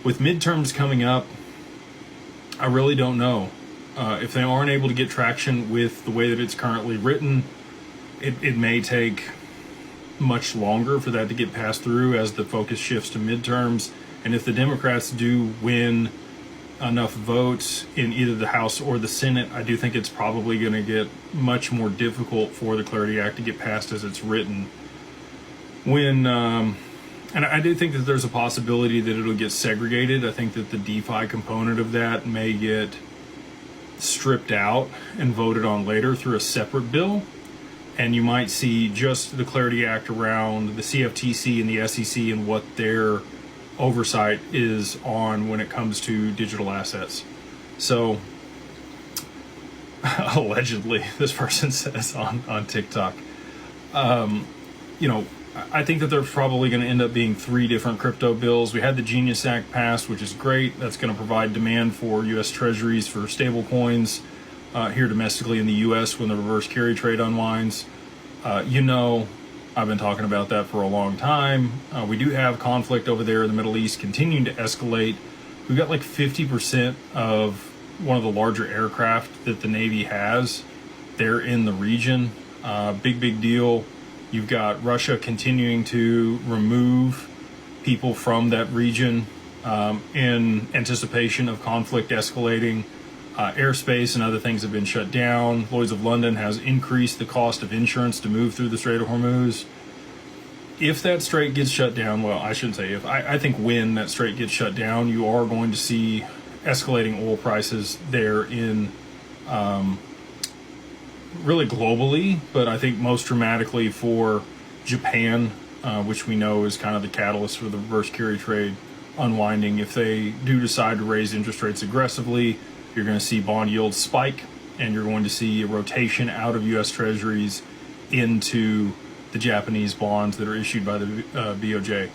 With midterms coming up, I really don't know. If they aren't able to get traction with the way that it's currently written, it may take much longer for that to get passed through as the focus shifts to midterms. And if the Democrats do win enough votes in either the House or the Senate, I do think it's probably going to get much more difficult for the Clarity Act to get passed as it's written. And I do think that there's a possibility that it'll get segregated. I think that the DeFi component of that may get stripped out and voted on later through a separate bill. And you might see just the Clarity Act around the CFTC and the SEC and what their oversight is on when it comes to digital assets. So, allegedly, this person says on TikTok, I think that there's probably going to end up being 3 different crypto bills. We had the Genius Act passed, which is great. That's going to provide demand for U.S. Treasuries for stable coins here domestically in the U.S. when the reverse carry trade unwinds. I've been talking about that for a long time. We do have conflict over there in the Middle East continuing to escalate. We've got like 50% of one of the larger aircraft that the Navy has there in the region. Big deal. You've got Russia continuing to remove people from that region in anticipation of conflict escalating. Airspace and other things have been shut down. Lloyd's of London has increased the cost of insurance to move through the Strait of Hormuz. If that strait gets shut down, well, I shouldn't say if, I think when that strait gets shut down, you are going to see escalating oil prices there in really globally, but I think most dramatically for Japan, which we know is kind of the catalyst for the reverse carry trade unwinding. If they do decide to raise interest rates aggressively, you're going to see bond yields spike, and you're going to see a rotation out of U.S. Treasuries into the Japanese bonds that are issued by the BOJ.